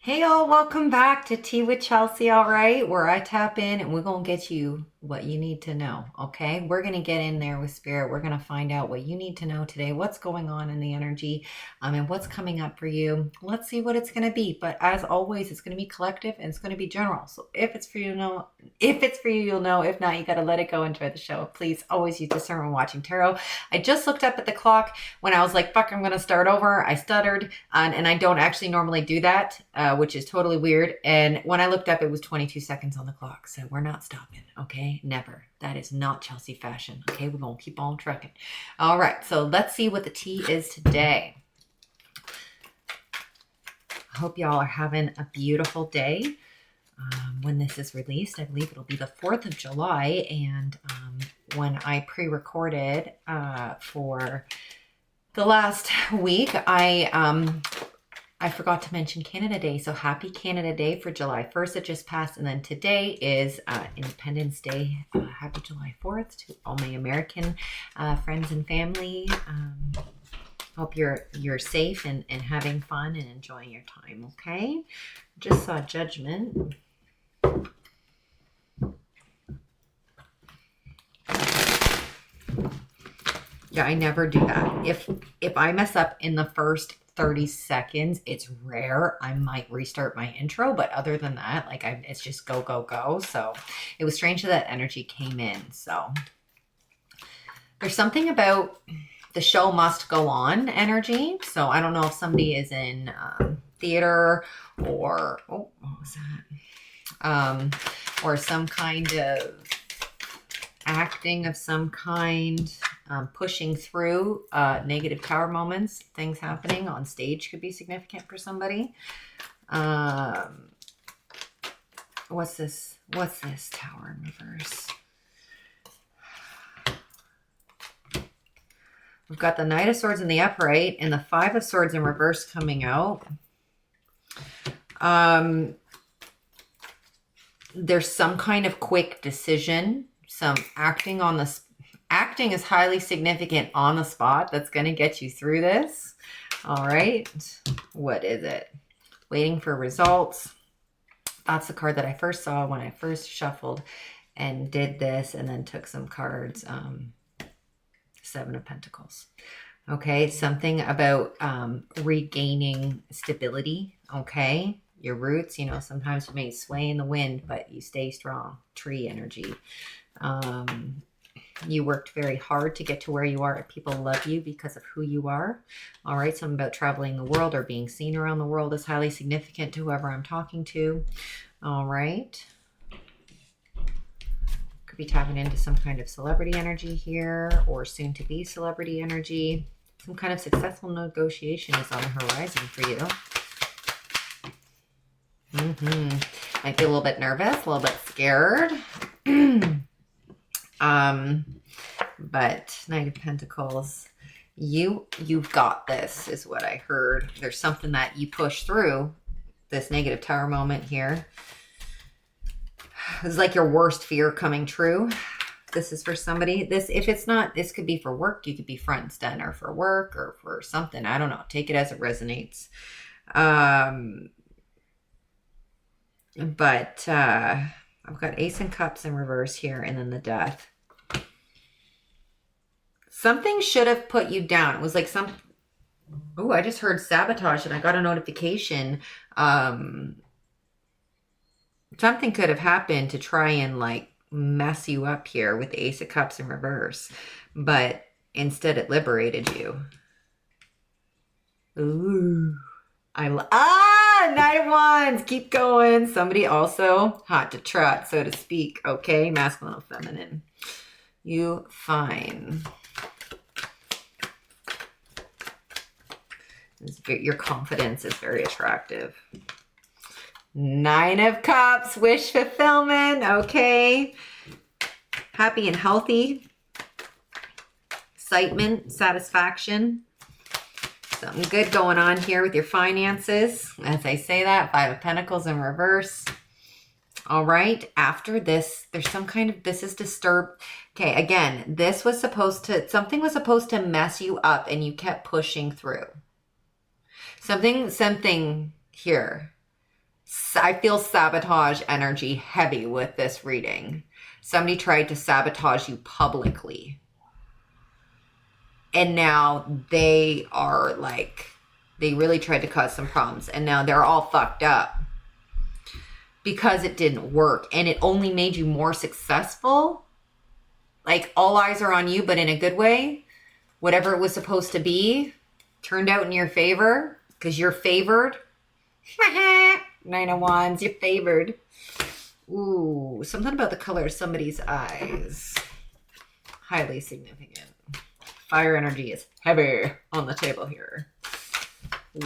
Hey all, welcome back to Tea with Chelsea, all right? Where I tap in and we're going to get you what you need to know, okay? We're going to get in there with spirit. We're going to find out what you need to know today, what's going on in the energy, and what's coming up for you. Let's see what it's going to be. But as always, it's going to be collective and it's going to be general. So if it's for you, know. If it's for you, you'll know. If not, you got to let it go. Enjoy the show. Please always use discernment when watching tarot. I just looked up at the clock when I was like, fuck, I'm going to start over. I stuttered, and I don't actually normally do that, which is totally weird. And when I looked up, it was 22 seconds on the clock. So we're not stopping, okay? Never. That is not Chelsea fashion, okay? We're going to keep on trucking. All right, so let's see what the tea is today. I hope y'all are having a beautiful day. When this is released, I believe it'll be the 4th of July. And when I pre-recorded for the last week, I forgot to mention Canada Day. So happy Canada Day for July 1st. It just passed. And then today is Independence Day. Happy July 4th to all my American friends and family. Hope you're safe and having fun and enjoying your time, okay? Just saw Judgment. Yeah, I never do that. If I mess up in the first 30 seconds, it's rare. I might restart my intro, but other than that, like it's just go, go, go. So it was strange that energy came in. So there's something about the show must go on energy. So I don't know if somebody is in theater or, oh, what was that? Or some kind of acting of some kind, pushing through negative tower moments, things happening on stage could be significant for somebody. What's this? What's this tower in reverse? We've got the Knight of Swords in the upright and the Five of Swords in reverse coming out. There's some kind of quick decision, some acting on the acting is highly significant on the spot. That's going to get you through this. All right. What is it? Waiting for results. That's the card that I first saw when I first shuffled and did this and then took some cards. Seven of Pentacles. Okay. Something about regaining stability. Okay. Your roots, you know, sometimes you may sway in the wind, but you stay strong. Tree energy. You worked very hard to get to where you are. People love you because of who you are. All right. Something about traveling the world or being seen around the world is highly significant to whoever I'm talking to. All right. Could be tapping into some kind of celebrity energy here or soon to be celebrity energy. Some kind of successful negotiation is on the horizon for you. Might be a little bit nervous, a little bit scared. But Knight of Pentacles, you've got this is what I heard. There's something that you push through this negative tower moment here. It's like your worst fear coming true. This is for somebody. If it's not, this could be for work. You could be front and center for work or for something. I don't know. Take it as it resonates. But I've got Ace of Cups in reverse here and then the Death. Something should have put you down. It was like oh, I just heard Sabotage and I got a notification. Something could have happened to try and like mess you up here with the Ace of Cups in reverse. But instead it liberated you. Ooh. Knight of Wands. Keep going. Somebody also hot to trot, so to speak. Okay, masculine or feminine. You fine. Your confidence is very attractive. Nine of Cups. Wish fulfillment. Okay. Happy and healthy. Excitement. Satisfaction. Something good going on here with your finances. As I say that, Five of Pentacles in reverse. All right. After this, there's some kind of, this is disturbed. Okay. Again, this was supposed to, something was supposed to mess you up and you kept pushing through. Something here. I feel sabotage energy heavy with this reading. Somebody tried to sabotage you publicly. And now they are like, they really tried to cause some problems. And now they're all fucked up because it didn't work. And it only made you more successful. Like all eyes are on you, but in a good way. Whatever it was supposed to be turned out in your favor because you're favored. Nine of Wands, you're favored. Ooh, something about the color of somebody's eyes. Highly significant. Fire energy is heavy on the table here.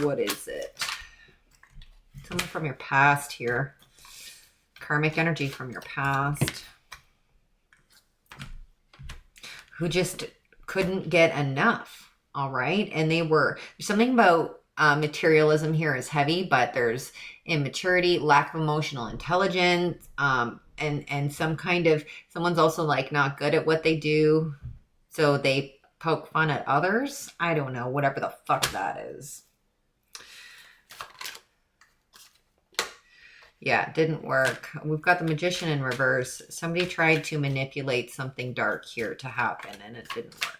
What is it? Something from your past here. Karmic energy from your past. Who just couldn't get enough. All right. And they were, there's something about materialism here is heavy, but there's immaturity, lack of emotional intelligence, and some kind of, someone's also like not good at what they do. So they poke fun at others. I don't know, whatever the fuck that is. Yeah, it didn't work. We've got the Magician in reverse. Somebody tried to manipulate something dark here to happen, and it didn't work.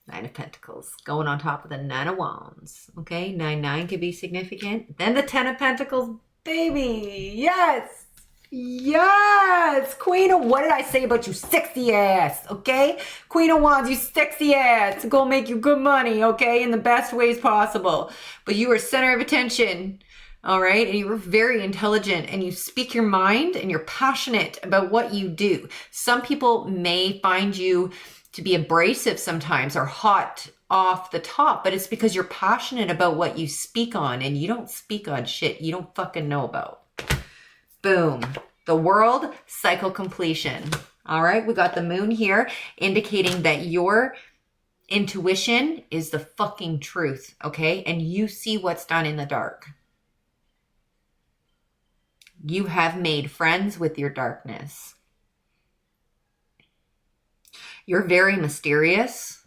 Nine of Pentacles going on top of the Nine of Wands. Okay, 9-9 could be significant. Then the 10 of Pentacles, baby. Yes. Yes. Queen of, what did I say about you sexy ass? Okay. Queen of Wands, you sexy ass. Go make you good money. Okay. In the best ways possible. But you are center of attention. All right. And you're very intelligent and you speak your mind and you're passionate about what you do. Some people may find you to be abrasive sometimes or hot off the top, but it's because you're passionate about what you speak on and you don't speak on shit you don't fucking know about. Boom. The world, cycle completion. All right. We got the moon here indicating that your intuition is the fucking truth. Okay. And you see what's done in the dark. You have made friends with your darkness. You're very mysterious.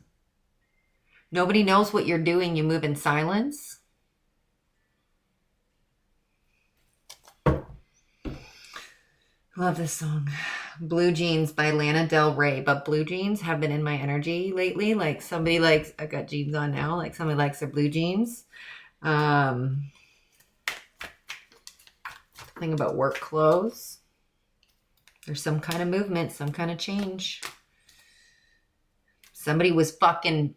Nobody knows what you're doing. You move in silence. Love this song. Blue Jeans by Lana Del Rey. But blue jeans have been in my energy lately. Like somebody likes, I got jeans on now. Like somebody likes their blue jeans. Thing about work clothes. There's some kind of movement, some kind of change. Somebody was fucking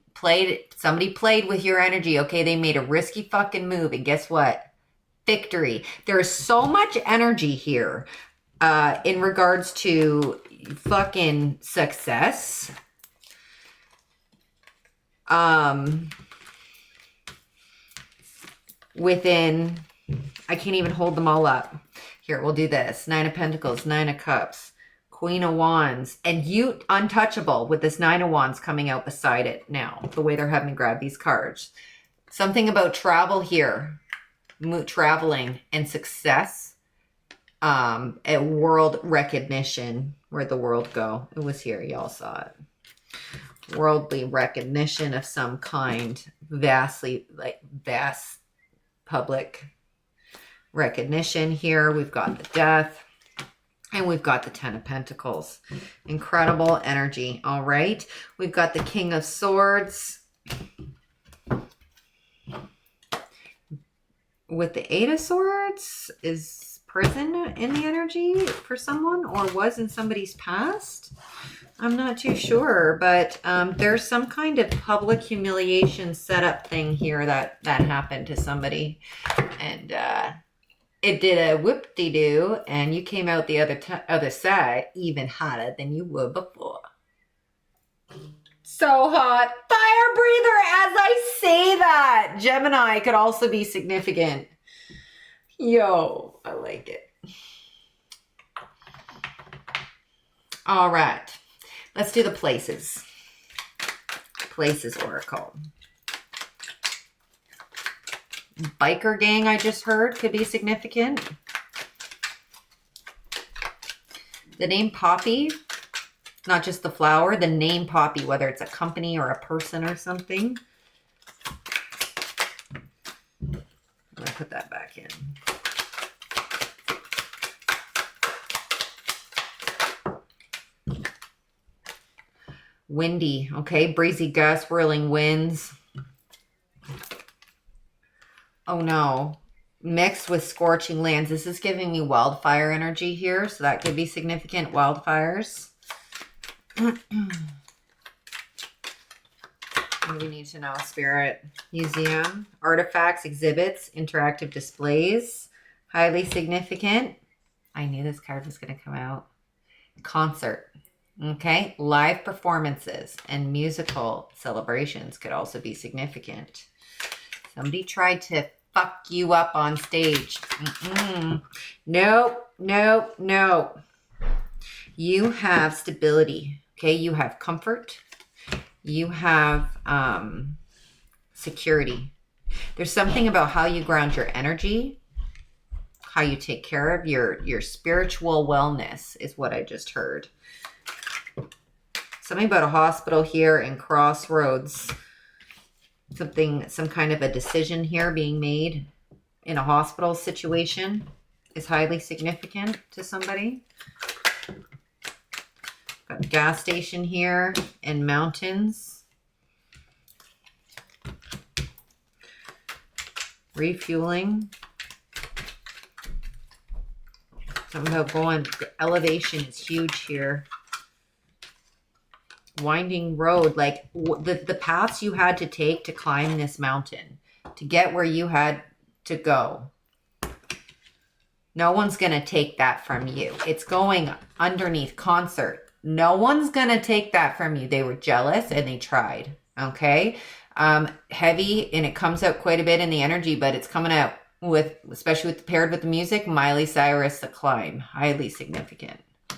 somebody played with your energy, okay? They made a risky fucking move, and guess what? Victory. There is so much energy here in regards to fucking success. Within, I can't even hold them all up. Here, we'll do this. Nine of Pentacles, Nine of Cups, Queen of Wands, and you untouchable with this Nine of Wands coming out beside it now, the way they're having me grab these cards. Something about travel here, traveling and success, a world recognition. Where'd the world go? It was here. Y'all saw it. Worldly recognition of some kind, vast public recognition here. We've got the Death. And we've got the Ten of Pentacles. Incredible energy. All right. We've got the King of Swords. With the Eight of Swords, is prison in the energy for someone or was in somebody's past? I'm not too sure, but there's some kind of public humiliation setup thing here that happened to somebody. And it did a whoop-de-doo, and you came out the other side even hotter than you were before. So hot. Fire breather as I say that. Gemini could also be significant. Yo, I like it. All right. Let's do the places. Places Oracle. Biker gang, I just heard, could be significant. The name Poppy, not just the flower, the name Poppy, whether it's a company or a person or something. I'm going to put that back in. Windy, okay? Breezy gusts, whirling winds. Oh no. Mixed with scorching lands. This is giving me wildfire energy here, so that could be significant. Wildfires. What do we need to know, Spirit? Museum, artifacts, exhibits, interactive displays. Highly significant. I knew this card was going to come out. Concert. Okay. Live performances and musical celebrations could also be significant. Somebody tried to fuck you up on stage. Nope, nope, nope. You have stability. Okay. You have comfort. You have security. There's something about how you ground your energy, how you take care of your spiritual wellness is what I just heard. Something about a hospital here and crossroads. Some kind of a decision here being made in a hospital situation is highly significant to somebody. Got a gas station here and mountains. Refueling. Something about going, elevation is huge here. Winding road, like the paths you had to take to climb this mountain, to get where you had to go. No one's going to take that from you. It's going underneath. Concert. No one's going to take that from you. They were jealous and they tried. Okay. Heavy, and it comes out quite a bit in the energy, but it's coming out with, especially with paired with the music, Miley Cyrus, The Climb. Highly significant. I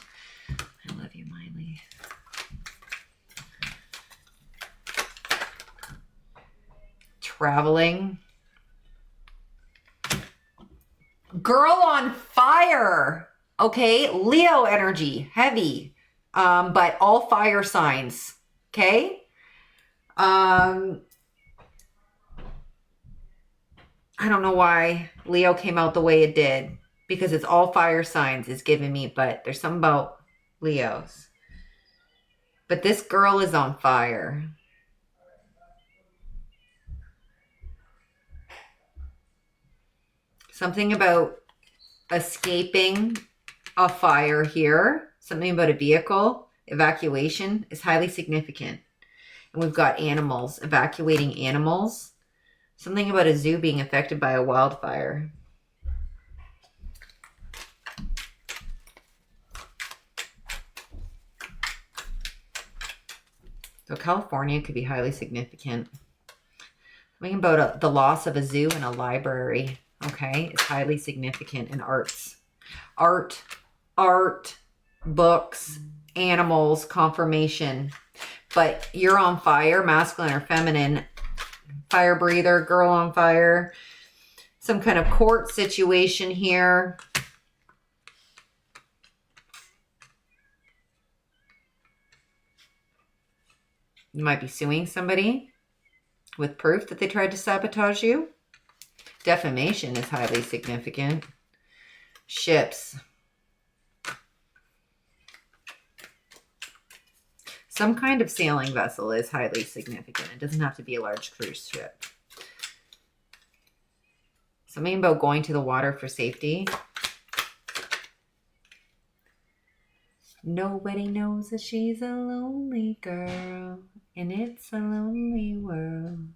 love you, Miley. Traveling. Girl on fire. Okay. Leo energy. Heavy. But all fire signs. Okay. I don't know why Leo came out the way it did, because it's all fire signs is giving me, but there's something about Leos. But this girl is on fire. Something about escaping a fire here. Something about a vehicle. Evacuation is highly significant. And we've got animals. Evacuating animals. Something about a zoo being affected by a wildfire. So California could be highly significant. Something about the loss of a zoo and a library. Okay, it's highly significant in arts. Art, books, animals, confirmation. But you're on fire, masculine or feminine. Fire breather, girl on fire. Some kind of court situation here. You might be suing somebody with proof that they tried to sabotage you. Defamation is highly significant. Ships. Some kind of sailing vessel is highly significant. It doesn't have to be a large cruise ship. Something about going to the water for safety. Nobody knows that she's a lonely girl, and it's a lonely world.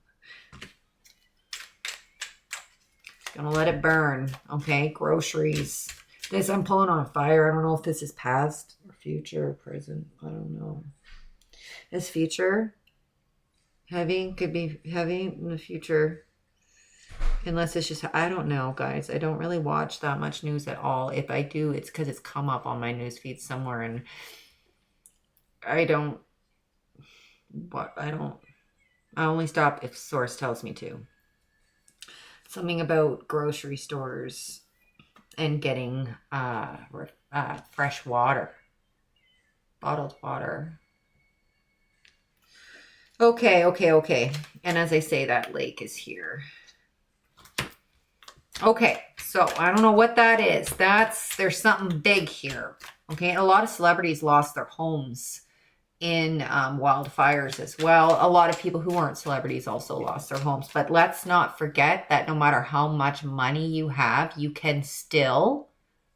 Gonna let it burn. Okay, groceries. This, I'm pulling on a fire. I don't know if this is past or future or present. I don't know. This future, heavy, could be heavy in the future. Unless it's just, I don't know, guys. I don't really watch that much news at all. If I do, it's because it's come up on my news feed somewhere, and I only stop if source tells me to. Something about grocery stores and getting fresh water, bottled water. Okay. And as I say, that lake is here. Okay, so I don't know what that is. There's something big here. Okay, a lot of celebrities lost their homes in wildfires as well. A lot of people who weren't celebrities also lost their homes. But let's not forget that no matter how much money you have, you can still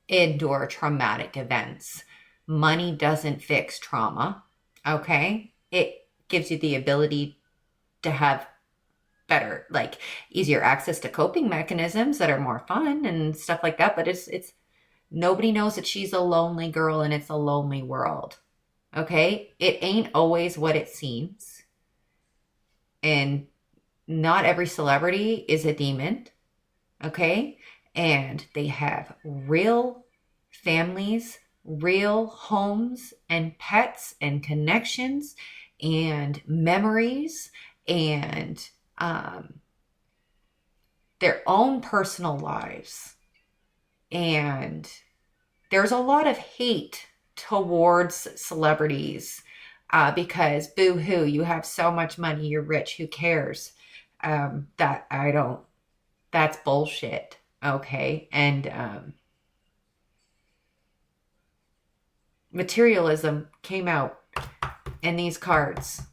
endure traumatic events. Money doesn't fix trauma, okay? It gives you the ability to have better, like easier access to coping mechanisms that are more fun and stuff like that. But it's nobody knows that she's a lonely girl and it's a lonely world. Okay? It ain't always what it seems. And not every celebrity is a demon. Okay? And they have real families, real homes and pets and connections and memories and their own personal lives. And there's a lot of hate towards celebrities because boo-hoo, you have so much money, you're rich, who cares? That's bullshit. Okay. And materialism came out in these cards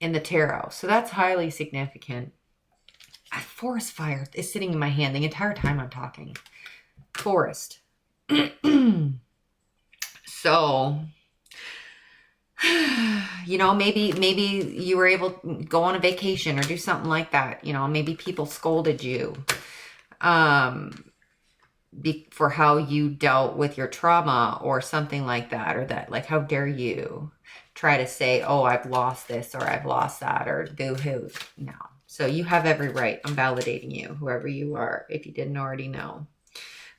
in the tarot. So that's highly significant. A forest fire is sitting in my hand the entire time I'm talking. Forest. So, you know, maybe you were able to go on a vacation or do something like that. You know, maybe people scolded you for how you dealt with your trauma or something like that, or that, like, how dare you try to say, oh, I've lost this or I've lost that or boo-hoo. No. So you have every right. I'm validating you, whoever you are, if you didn't already know.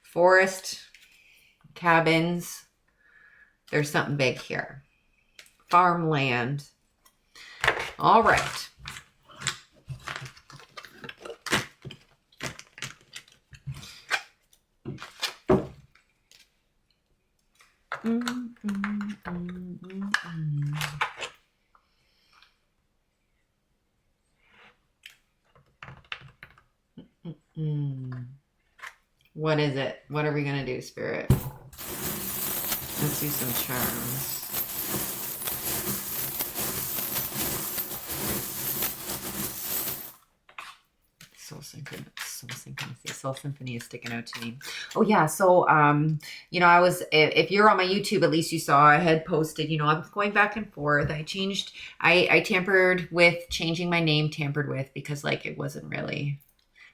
Forest, cabins, there's something big here. Farmland. All right. What is it? What are we going to do, Spirit? Let's do some charms. Soul synchronicity. Soul symphony is sticking out to me. Oh yeah. So, you know, I was, if you're on my YouTube, at least you saw I had posted, you know, I was going back and forth. I tampered with changing my name, because like, it wasn't really,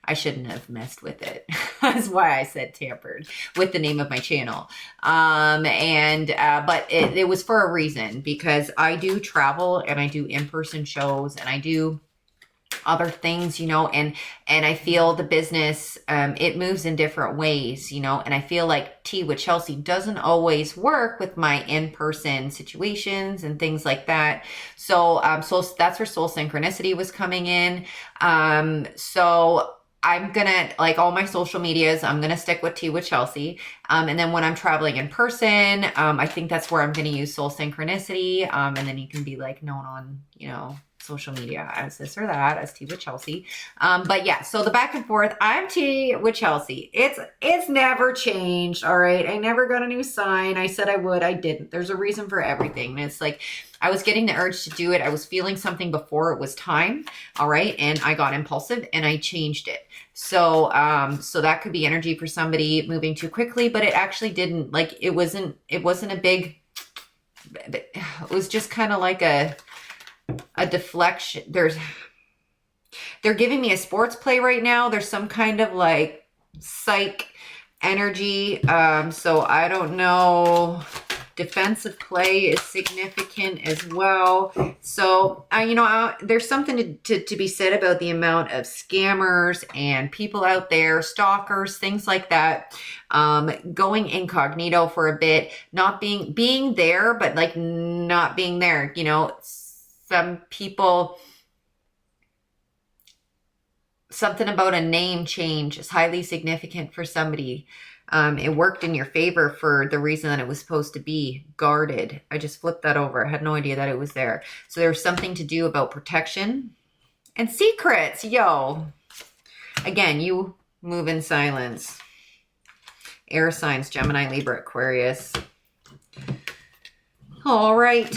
I shouldn't have messed with it. That's why I said tampered with the name of my channel. But it was for a reason, because I do travel and I do in-person shows and I do other things, you know, and I feel the business, it moves in different ways, you know, and I feel like Tea with Chelsea doesn't always work with my in-person situations and things like that. So, so that's where Soul Synchronicity was coming in. So I'm gonna, like, all my social medias, I'm gonna stick with Tea with Chelsea. And then when I'm traveling in person, I think that's where I'm gonna use Soul Synchronicity. And then you can be like known on, you know, social media as this or that, as Tea with Chelsea. But yeah, so the back and forth, I'm Tea with Chelsea. It's never changed. All right. I never got a new sign. I said I would, I didn't. There's a reason for everything. And it's like, I was getting the urge to do it. I was feeling something before it was time. All right. And I got impulsive and I changed it. So, so that could be energy for somebody moving too quickly, but it actually didn't, like, it wasn't a big, it was just kind of like a deflection. They're giving me a sports play right now. There's some kind of like psych energy. So I don't know. Defensive play is significant as well. So, you know, there's something to be said about the amount of scammers and people out there, stalkers, things like that, going incognito for a bit, not being there, but like not being there. You know, some people, something about a name change is highly significant for somebody. It worked in your favor for the reason that it was supposed to be guarded. I just flipped that over. I had no idea that it was there. So there's something to do about protection and secrets. Yo, again, you move in silence. Air signs, Gemini, Libra, Aquarius. All right.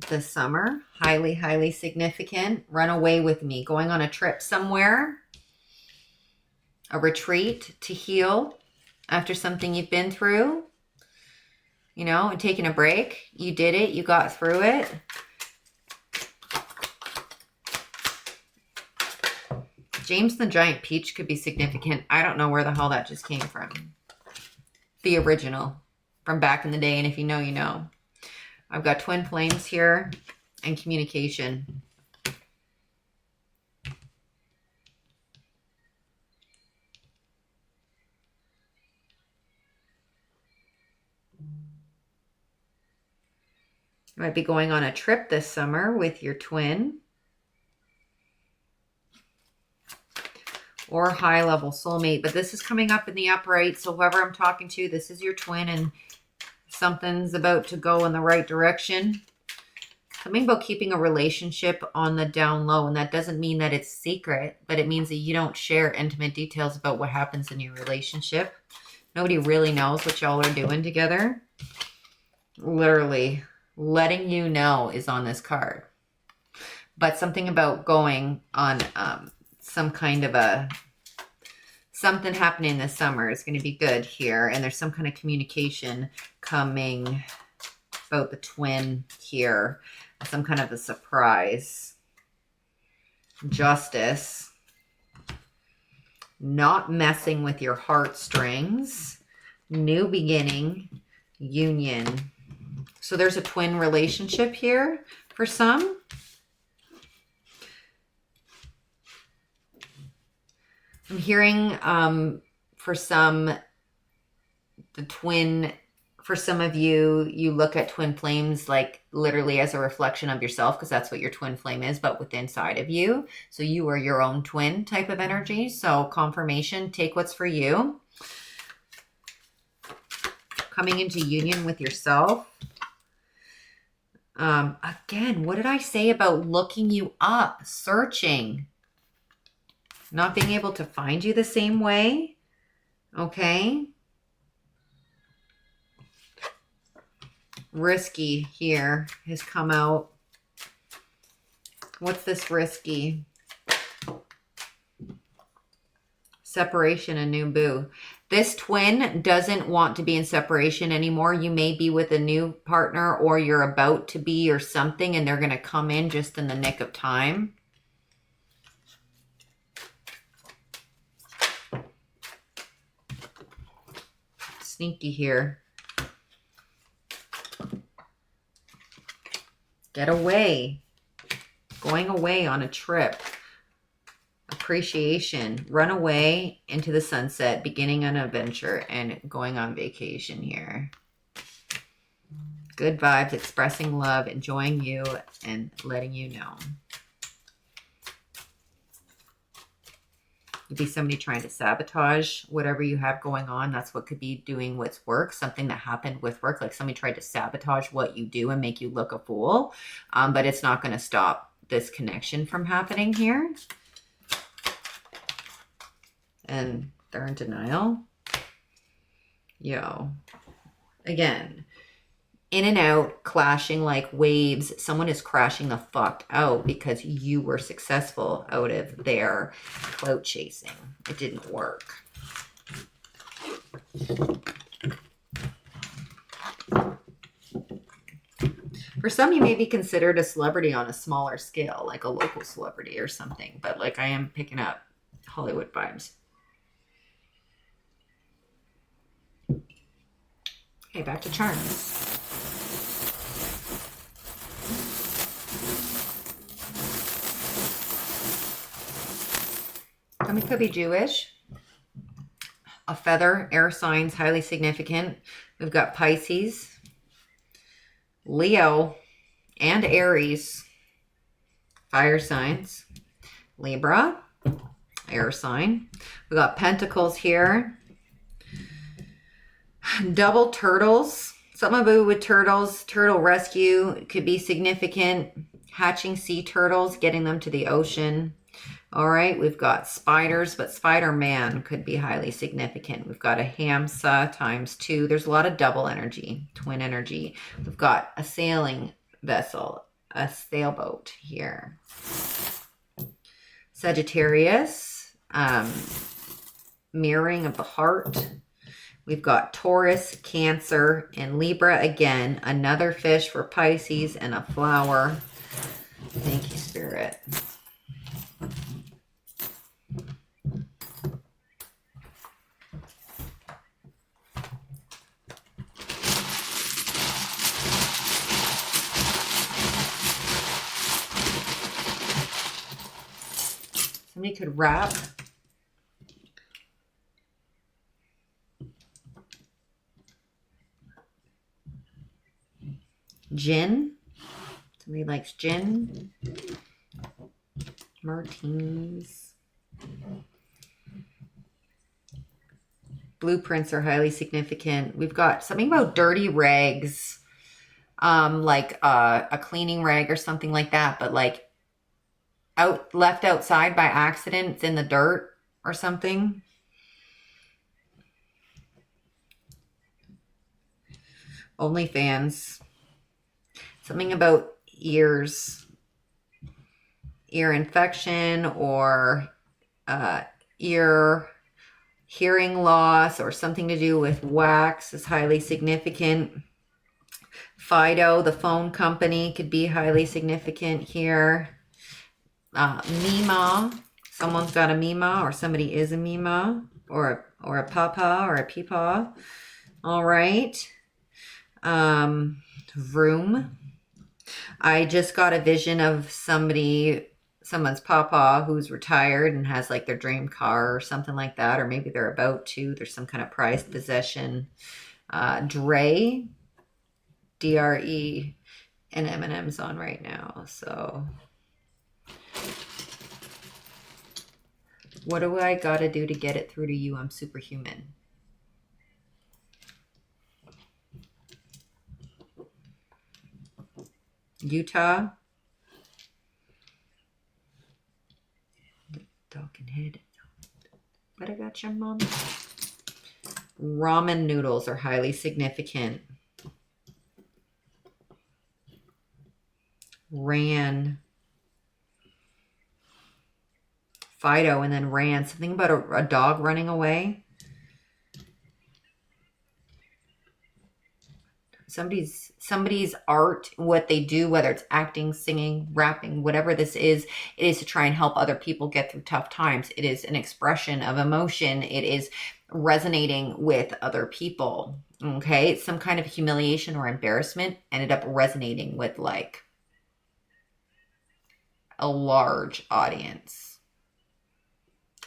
this summer. Highly, highly significant. Run away with me. Going on a trip somewhere. A retreat to heal after something you've been through. You know, and taking a break. You did it. You got through it. James the Giant Peach could be significant. I don't know where the hell that just came from. The original from back in the day. And if you know, you know. I've got twin flames here and communication. You might be going on a trip this summer with your twin. Or high-level soulmate. But this is coming up in the upright. So whoever I'm talking to, this is your twin and something's about to go in the right direction. Something about keeping a relationship on the down low. And that doesn't mean that it's secret. But it means that you don't share intimate details about what happens in your relationship. Nobody really knows what y'all are doing together. Literally, letting you know is on this card. But something about going on some kind of a, something happening this summer is going to be good here. And there's some kind of communication coming about the twin here. Some kind of a surprise. Justice. Not messing with your heartstrings. New beginning. Union. So there's a twin relationship here for some. I'm hearing for some, for some of you, you look at twin flames like literally as a reflection of yourself because that's what your twin flame is, but with inside of you. So you are your own twin type of energy. So confirmation, take what's for you. Coming into union with yourself. Again, what did I say about looking you up, searching? Not being able to find you the same way. Okay. Risky here has come out. What's this risky? Separation and new boo. This twin doesn't want to be in separation anymore. You may be with a new partner or you're about to be or something and they're going to come in just in the nick of time. Sneaky here. Get away. Going away on a trip. Appreciation. Run away into the sunset. Beginning an adventure and going on vacation here. Good vibes. Expressing love. Enjoying you and letting you know. Could be somebody trying to sabotage whatever you have going on. That's what could be doing with work. Something that happened with work. Like somebody tried to sabotage what you do and make you look a fool. But it's not going to stop this connection from happening here. And they're in denial. Yo. Again. In and out, clashing like waves. Someone is crashing the fuck out because you were successful out of their clout chasing. It didn't work. For some, you may be considered a celebrity on a smaller scale, like a local celebrity or something. But like I am picking up Hollywood vibes. Okay, back to charms. Somebody could be Jewish. A feather, air signs, highly significant. We've got Pisces, Leo, and Aries, fire signs. Libra, air sign. We've got Pentacles here. Double turtles. Some of you with turtles. Turtle rescue could be significant. Hatching sea turtles, getting them to the ocean. All right, we've got spiders, but Spider-Man could be highly significant. We've got a Hamsa ×2. There's a lot of double energy, twin energy. We've got a sailing vessel, a sailboat here. Sagittarius, mirroring of the heart. We've got Taurus, Cancer, and Libra again. Another fish for Pisces and a flower. Thank you, Spirit. Somebody could wrap gin. Somebody likes gin. Martinis. Blueprints are highly significant. We've got something about dirty rags, like a cleaning rag or something like that, but like left outside by accident. It's in the dirt or something. OnlyFans. Something about ears. Ear infection or ear hearing loss or something to do with wax is highly significant. Fido, the phone company, could be highly significant here. Mima, someone's got a Mima or somebody is a Mima or a Papa or a Peepaw. All right. Vroom. I just got a vision of someone's Papa who's retired and has like their dream car or something like that, or maybe they're about to. There's some kind of prized possession. Dre, D-R-E, and M&M's on right now, so... What do I gotta do to get it through to you? I'm superhuman. Utah. Dog can hit. But I got your mom. Ramen noodles are highly significant. Ran. Fido and then ran. Something about a dog running away. Somebody's art, what they do, whether it's acting, singing, rapping, whatever this is, it is to try and help other people get through tough times. It is an expression of emotion. It is resonating with other people. Okay. Some kind of humiliation or embarrassment ended up resonating with like a large audience.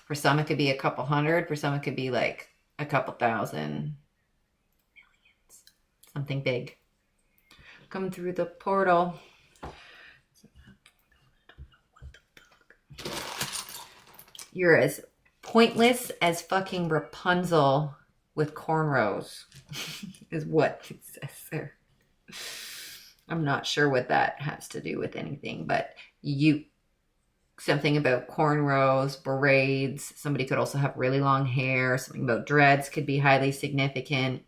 For some, it could be a couple hundred. For some, it could be like a couple thousand. Something big. Coming through the portal. You're as pointless as fucking Rapunzel with cornrows. Is what it says there. I'm not sure what that has to do with anything, but something about cornrows, braids. Somebody could also have really long hair. Something about dreads could be highly significant.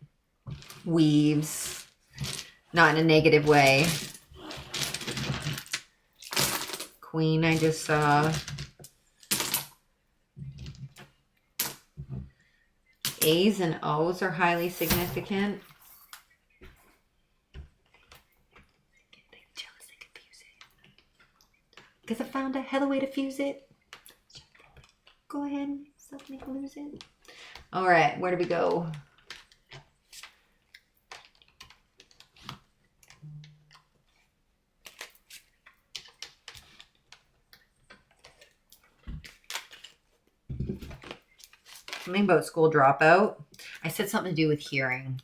Weaves, not in a negative way. Queen, I just saw. A's and O's are highly significant. They jealous, they confuse it. Because I found a hella way to fuse it. Go ahead, something to lose it. All right, where do we go? Something about school dropout. I said something to do with hearing.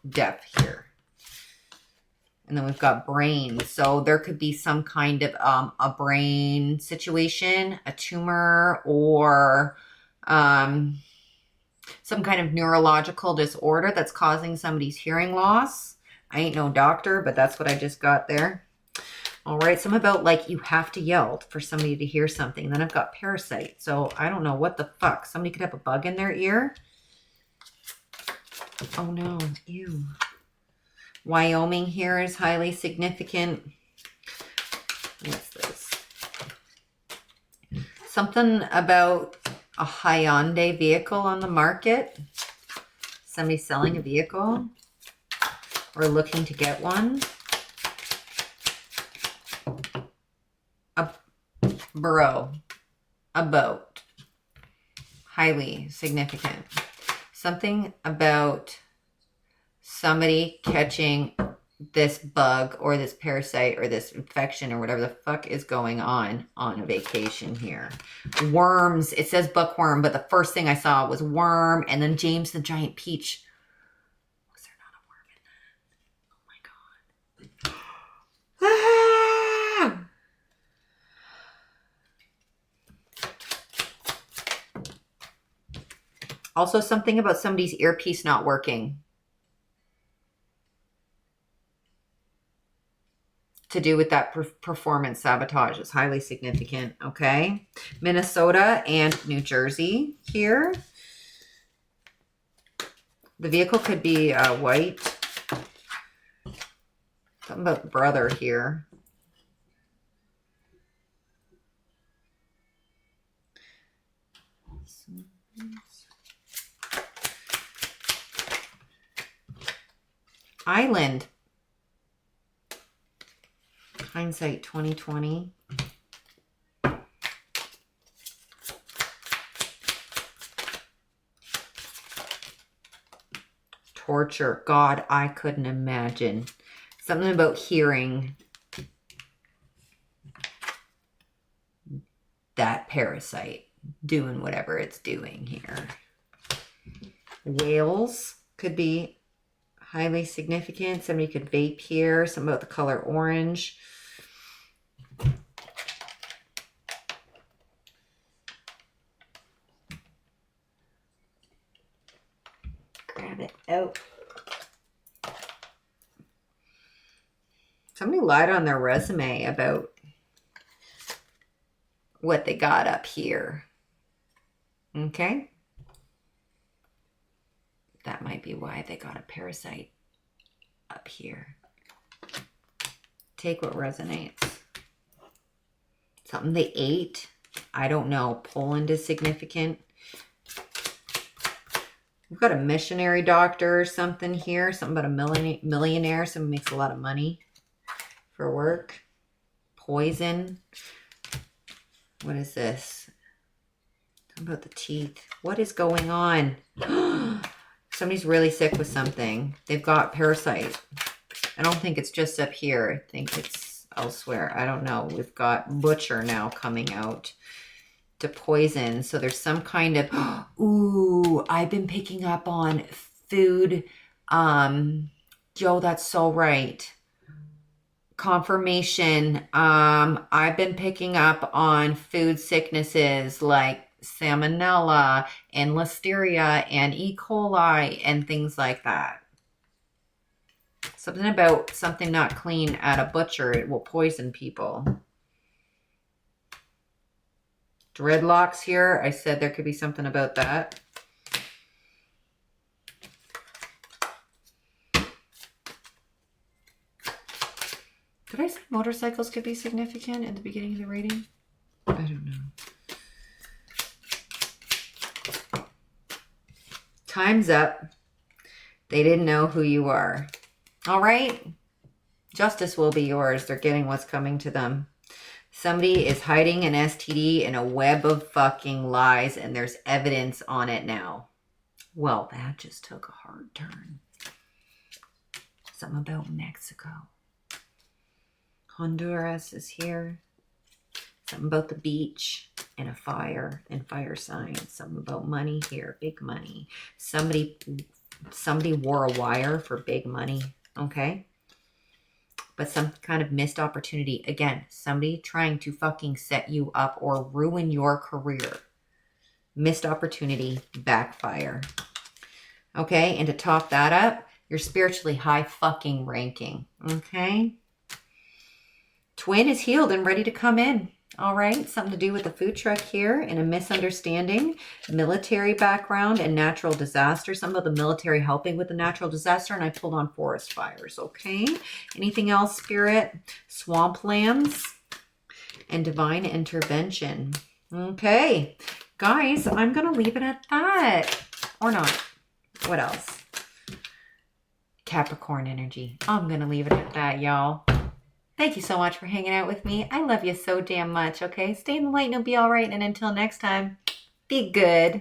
Deaf here. And then we've got brain. So there could be some kind of a brain situation, a tumor, or some kind of neurological disorder that's causing somebody's hearing loss. I ain't no doctor, but that's what I just got there. All right, some about like you have to yell for somebody to hear something. Then I've got parasite. So I don't know what the fuck. Somebody could have a bug in their ear. Oh no, ew. Wyoming here is highly significant. What's this? Something about a Hyundai vehicle on the market. Somebody selling a vehicle or looking to get one. A burro. A boat. Highly significant. Something about somebody catching this bug or this parasite or this infection or whatever the fuck is going on a vacation here. Worms. It says bookworm, but the first thing I saw was worm, and then James the Giant Peach. Was there not a worm in that? Oh my god. Also, something about somebody's earpiece not working. To do with that performance sabotage is highly significant, okay? Minnesota and New Jersey here. The vehicle could be white. Something about brother here. Island. Hindsight 2020. Torture. God, I couldn't imagine. Something about hearing that parasite doing whatever it's doing here. Whales could be highly significant. Somebody could vape here. Something about the color orange. Grab it out. Somebody lied on their resume about what they got up here. Okay? That might be why they got a parasite up here. Take what resonates. Something they ate. I don't know. Poland is significant. We've got a missionary doctor or something here. Something about a millionaire. Someone makes a lot of money for work. Poison. What is this? Something about the teeth. What is going on? Somebody's really sick with something. They've got parasite. I don't think it's just up here. I think it's elsewhere. I don't know. We've got butcher now coming out to poison. So there's some kind of, ooh, I've been picking up on food. Joe, that's so right. Confirmation. I've been picking up on food sicknesses like salmonella and listeria and E. coli and things like that. Something about something not clean at a butcher. It will poison people. Dreadlocks here. I said there could be something about that. Did I say motorcycles could be significant at the beginning of the reading? I don't know. Time's up. They didn't know who you are. All right. Justice will be yours. They're getting what's coming to them. Somebody is hiding an STD in a web of fucking lies, and there's evidence on it now. Well, that just took a hard turn. Something about Mexico. Honduras is here. Something about the beach and a fire and fire signs. Something about money here. Big money. Somebody wore a wire for big money. Okay. But some kind of missed opportunity. Again, somebody trying to fucking set you up or ruin your career. Missed opportunity, backfire. Okay, and to top that up, you're spiritually high fucking ranking. Okay. Twin is healed and ready to come in. All right, something to do with the food truck here and a misunderstanding, military background and natural disaster. Some of the military helping with the natural disaster, and I pulled on forest fires, okay? Anything else, Spirit? Swamplands. and divine intervention. Okay, guys, I'm going to leave it at that. Or not. What else? Capricorn energy. I'm going to leave it at that, y'all. Thank you so much for hanging out with me. I love you so damn much, okay? Stay in the light and it'll be all right. And until next time, be good.